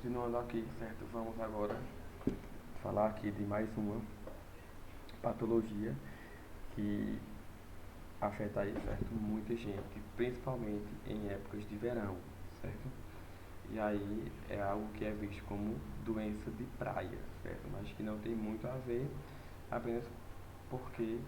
Continuando aqui, certo? Vamos agora falar aqui de mais uma patologia que afeta aí, certo? Muita gente, principalmente em épocas de verão, certo? E aí é algo que é visto como doença de praia, certo? Mas que não tem muito a ver, apenas porque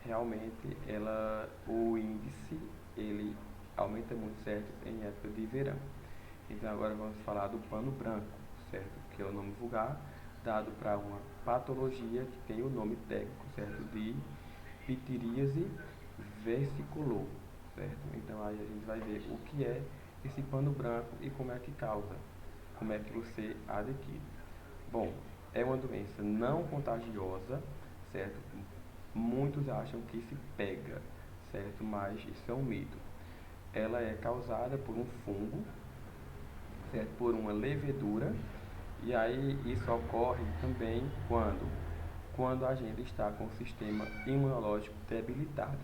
realmente o índice, ele aumenta muito, certo? Em época de verão. Então agora vamos falar do pano branco, certo? Que é o nome vulgar dado para uma patologia que tem o nome técnico, certo? De pitiríase versicolor, certo? Então aí a gente vai ver o que é esse pano branco e como é que causa, como é que você adquire. Bom, é uma doença não contagiosa, certo? Muitos acham que se pega, certo? Mas isso é um mito. Ela é causada por um fungo, certo? Por uma levedura, e aí isso ocorre também quando a gente está com o sistema imunológico debilitado,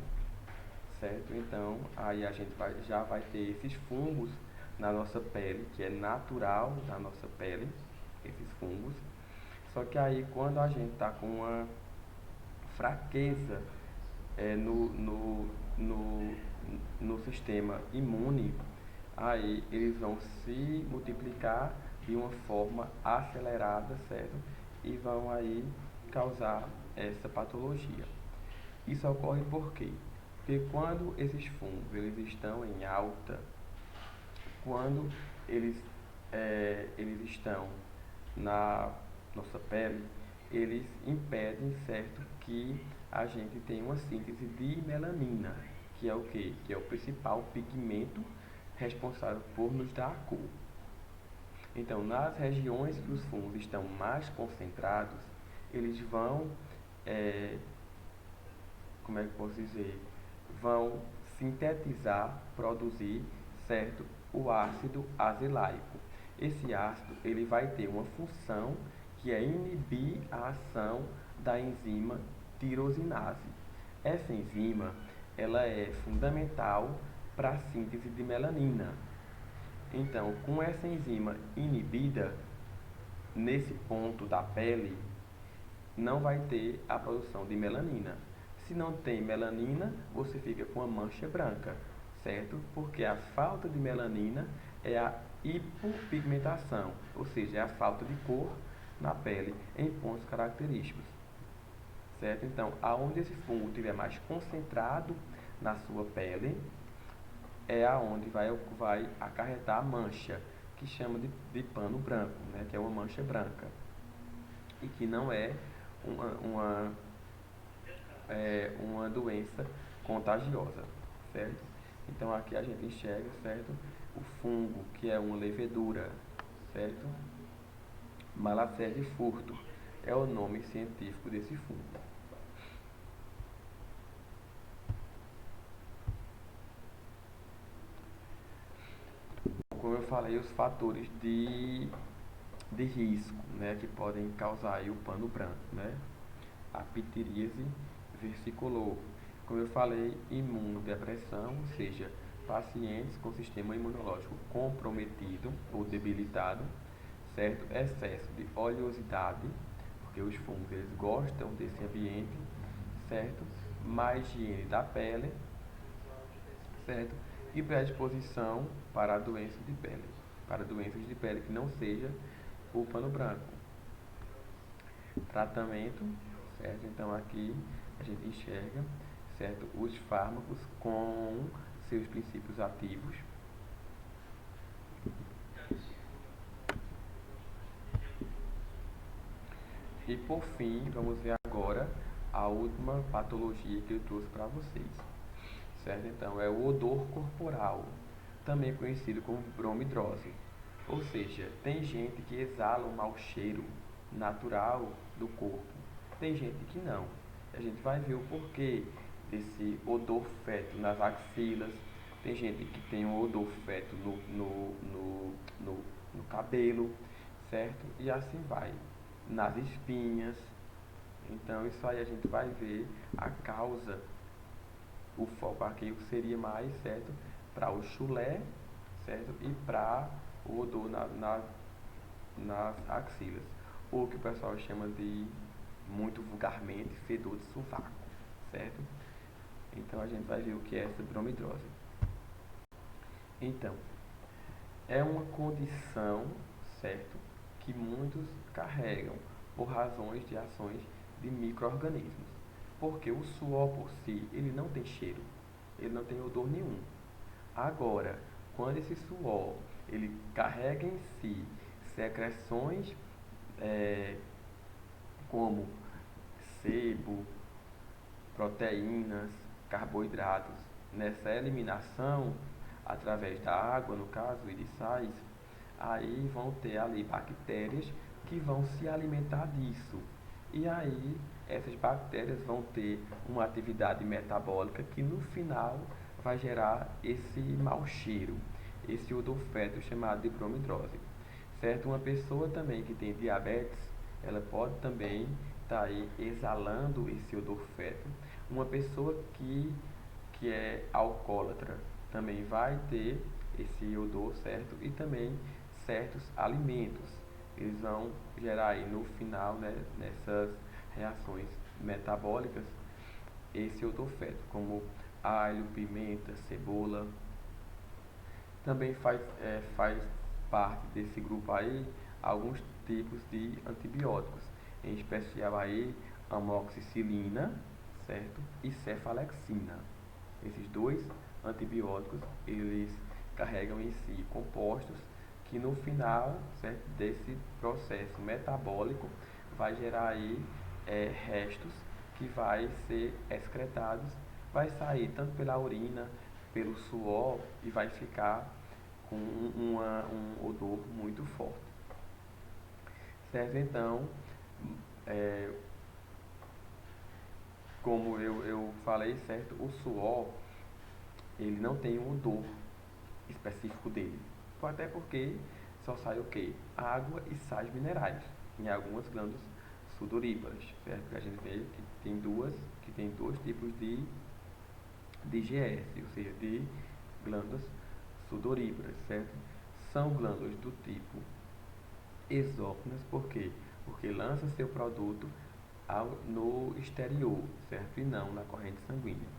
certo? Então aí a gente já vai ter esses fungos na nossa pele, que é natural da nossa pele, esses fungos. Só que aí quando a gente está com uma fraqueza no, no sistema imune, aí eles vão se multiplicar de uma forma acelerada, certo? E vão aí causar essa patologia. Isso ocorre por quê? Porque quando esses fungos eles estão em alta, quando eles, eles estão na nossa pele, eles impedem, certo, que a gente tenha uma síntese de melanina, que é o que? Que é o principal pigmento responsável por nos dar a cor. Então, nas regiões que os fungos estão mais concentrados, eles vão, é, como é que eu posso dizer, vão sintetizar, produzir, certo, o ácido azelaico. Esse ácido ele vai ter uma função que é inibir a ação da enzima tirosinase. Essa enzima ela é fundamental para a síntese de melanina. Então, com essa enzima inibida nesse ponto da pele, não vai ter a produção de melanina. Se não tem melanina, você fica com a mancha branca, certo? Porque a falta de melanina é a hipopigmentação, ou seja, é a falta de cor na pele em pontos característicos, certo? Então, aonde esse fungo estiver mais concentrado na sua pele, é aonde vai acarretar a mancha, que chama de pano branco, né? Que é uma mancha branca e que não é uma, uma doença contagiosa, certo? Então aqui a gente enxerga, certo? O fungo, que é uma levedura, certo? Malacésia furto é o nome científico desse fungo. Como eu falei, os fatores de risco, né, que podem causar aí o pano branco, né? A pitiríase versicolor. Como eu falei, imunodepressão, ou seja, pacientes com sistema imunológico comprometido ou debilitado, certo? Excesso de oleosidade, porque os fungos eles gostam desse ambiente, certo? Má higiene da pele, certo? E predisposição para a doença de pele, para doenças de pele que não seja o pano branco. Tratamento, certo? Então aqui a gente enxerga, certo? Os fármacos com seus princípios ativos. E por fim, vamos ver agora a última patologia que eu trouxe para vocês, certo? Então é o odor corporal, também conhecido como bromidrose. Ou seja, tem gente que exala um mau cheiro natural do corpo, tem gente que não. A gente vai ver o porquê desse odor fétido nas axilas, tem gente que tem um odor fétido no cabelo, certo? E assim vai, nas espinhas. Então isso aí a gente vai ver a causa, o foco aqui seria mais, certo? Para o chulé, certo? E para o odor nas axilas, ou que o pessoal chama de, muito vulgarmente, fedor de sovaco, certo? Então a gente vai ver o que é essa bromidrose. Então, é uma condição, certo, que muitos carregam por razões de ações de micro-organismos. Porque o suor por si, ele não tem cheiro, ele não tem odor nenhum. Agora, quando esse suor, ele carrega em si secreções como sebo, proteínas, carboidratos, nessa eliminação, através da água, no caso, e de sais, aí vão ter ali bactérias que vão se alimentar disso. E aí essas bactérias vão ter uma atividade metabólica que no final vai gerar esse mau cheiro, esse odor fétido chamado de bromidrose. Certo? Uma pessoa também que tem diabetes, ela pode também estar aí exalando esse odor fétido. Uma pessoa que é alcoólatra também vai ter esse odor, certo? E também certos alimentos. Eles vão gerar aí no final, né, nessas reações metabólicas, esse odor fétido, como alho, pimenta, cebola. Também faz parte desse grupo aí alguns tipos de antibióticos, em especial aí amoxicilina, certo? E cefalexina. Esses dois antibióticos, eles carregam em si compostos que no final, certo, desse processo metabólico vai gerar aí restos que vai ser excretados, vai sair tanto pela urina, pelo suor e vai ficar com um odor muito forte. Certo? Então, é, como eu falei, certo, o suor, ele não tem um odor específico dele. Até porque só sai o quê? Água e sais minerais em algumas glândulas sudoríparas, certo? Que a gente vê que tem dois tipos de GS, ou seja, de glândulas sudoríparas, certo? São glândulas do tipo exócrinas, por quê? Porque lança seu produto no exterior, certo? E não na corrente sanguínea.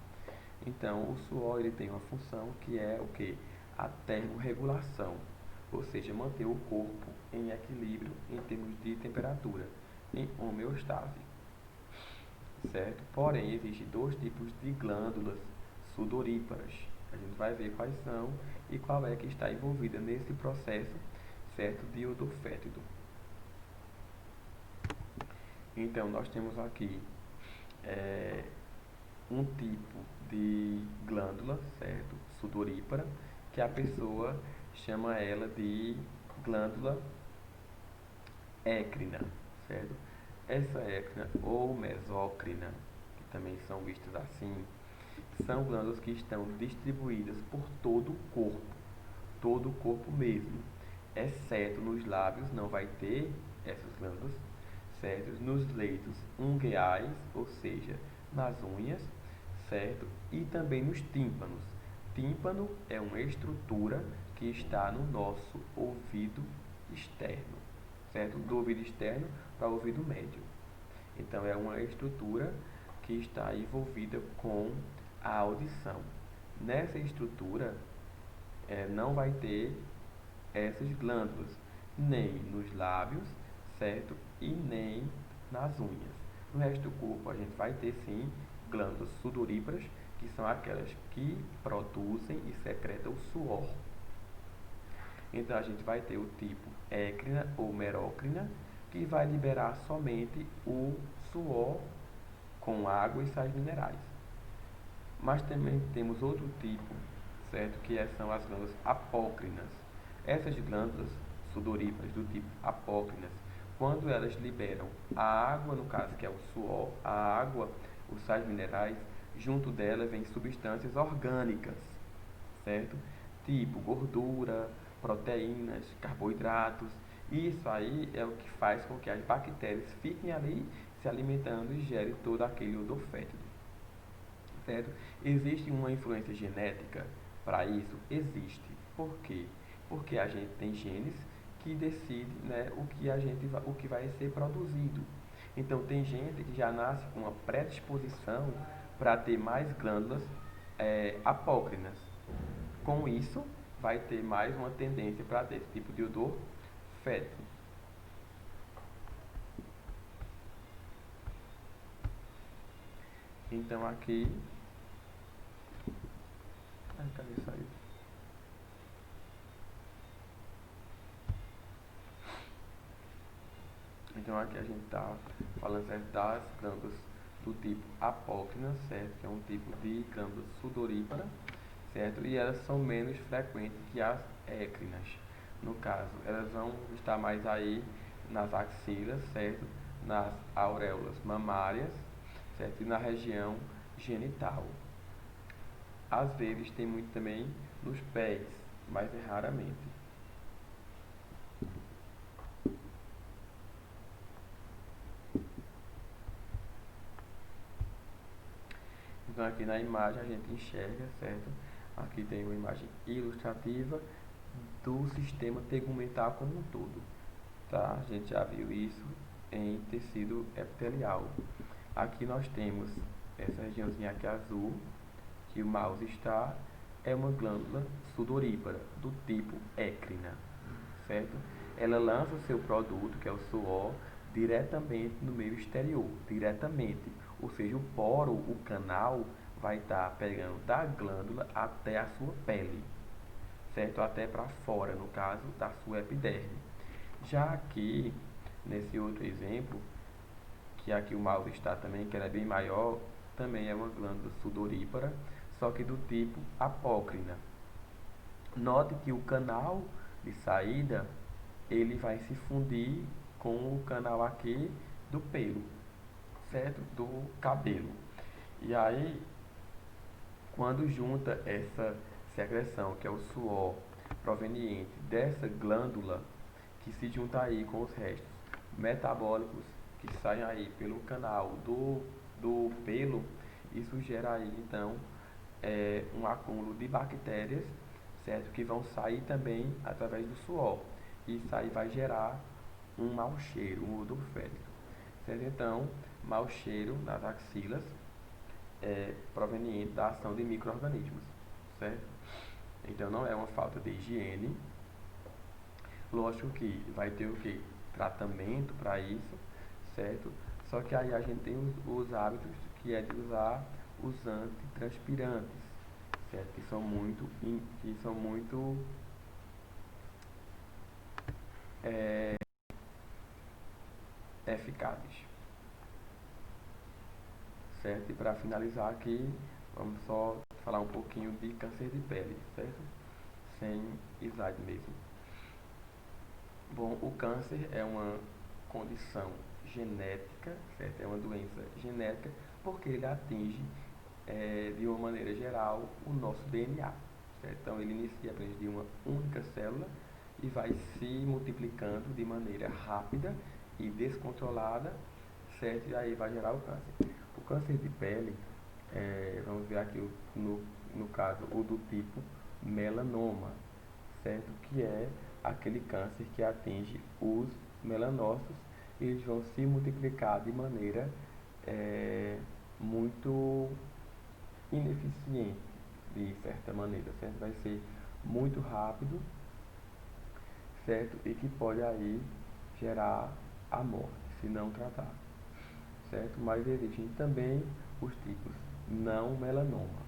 Então, o suor ele tem uma função que é o que? A termorregulação, ou seja, manter o corpo em equilíbrio em termos de temperatura, em homeostase, certo? Porém, existem dois tipos de glândulas sudoríparas. A gente vai ver quais são e qual é que está envolvida nesse processo, certo, de odor fétido. Então, nós temos aqui um tipo de glândula, certo, sudorípara, que a pessoa chama ela de glândula écrina, certo? Essa écrina ou mesócrina, que também são vistas assim, são glândulas que estão distribuídas por todo o corpo mesmo, exceto nos lábios, não vai ter essas glândulas, certo? Nos leitos ungueais, ou seja, nas unhas, certo? E também nos tímpanos. Tímpano é uma estrutura que está no nosso ouvido externo, certo? Do ouvido externo para o ouvido médio. Então, é uma estrutura que está envolvida com a audição. Nessa estrutura, não vai ter essas glândulas, nem nos lábios, certo? E nem nas unhas. No resto do corpo, a gente vai ter sim glândulas sudoríparas, que são aquelas que produzem e secretam o suor. Então, a gente vai ter o tipo écrina ou merócrina, que vai liberar somente o suor com água e sais minerais. Mas também temos outro tipo, certo? Que são as glândulas apócrinas. Essas glândulas sudoríparas do tipo apócrinas, quando elas liberam a água, no caso que é o suor, a água, os sais minerais, junto dela vem substâncias orgânicas, certo? Tipo gordura, proteínas, carboidratos. Isso aí é o que faz com que as bactérias fiquem ali se alimentando e gerem todo aquele odor fétido, certo? Existe uma influência genética para isso? Existe. Por quê? Porque a gente tem genes que decide, né, o que vai ser produzido. Então tem gente que já nasce com uma predisposição para ter mais glândulas apócrinas. Com isso, vai ter mais uma tendência para ter esse tipo de odor fétido. Então aqui. Ai, cadê saiu? Então aqui a gente está falando das glândulas do tipo apócrina, certo? Que é um tipo de glândula sudorípara, certo? E elas são menos frequentes que as écrinas. No caso, elas vão estar mais aí nas axilas, certo? Nas auréolas mamárias, certo? E na região genital. Às vezes tem muito também nos pés, mas é raramente. Então aqui na imagem a gente enxerga, certo? Aqui tem uma imagem ilustrativa do sistema tegumentar como um todo, tá? A gente já viu isso em tecido epitelial. Aqui nós temos essa regiãozinha aqui azul, que o mouse está, é uma glândula sudorípara do tipo écrina, certo? Ela lança o seu produto, que é o suor, diretamente no meio exterior, diretamente. Ou seja, o poro, o canal, vai estar pegando da glândula até a sua pele, certo? Até para fora, no caso da sua epiderme. Já aqui, nesse outro exemplo, que aqui o mouse está também, que ela é bem maior, também é uma glândula sudorípara, só que do tipo apócrina. Note que o canal de saída ele vai se fundir com o canal aqui do pelo, certo? Do cabelo. E aí, quando junta essa secreção, que é o suor proveniente dessa glândula, que se junta aí com os restos metabólicos que saem aí pelo canal do pelo, isso gera aí então um acúmulo de bactérias, certo? Que vão sair também através do suor. Isso aí vai gerar um mau cheiro, um odor fétido, certo? Então, mau cheiro nas axilas proveniente da ação de micro-organismos, certo? Então não é uma falta de higiene. Lógico que vai ter o que? Tratamento para isso, certo? Só que aí a gente tem os hábitos que é de usar os antitranspirantes, certo? Que são muito eficazes, certo? E para finalizar aqui, vamos só falar um pouquinho de câncer de pele, certo? Sem slide mesmo. Bom, o câncer é uma condição genética, certo? É uma doença genética porque ele atinge, de uma maneira geral, o nosso DNA, certo? Então, ele inicia apenas de uma única célula e vai se multiplicando de maneira rápida e descontrolada, certo? E aí vai gerar o câncer. O câncer de pele, vamos ver aqui no caso, o do tipo melanoma, certo? Que é aquele câncer que atinge os melanócitos e eles vão se multiplicar de maneira muito ineficiente, de certa maneira, certo? Vai ser muito rápido, certo? E que pode aí gerar a morte, se não tratar, certo? Mas existem também os tipos não melanoma,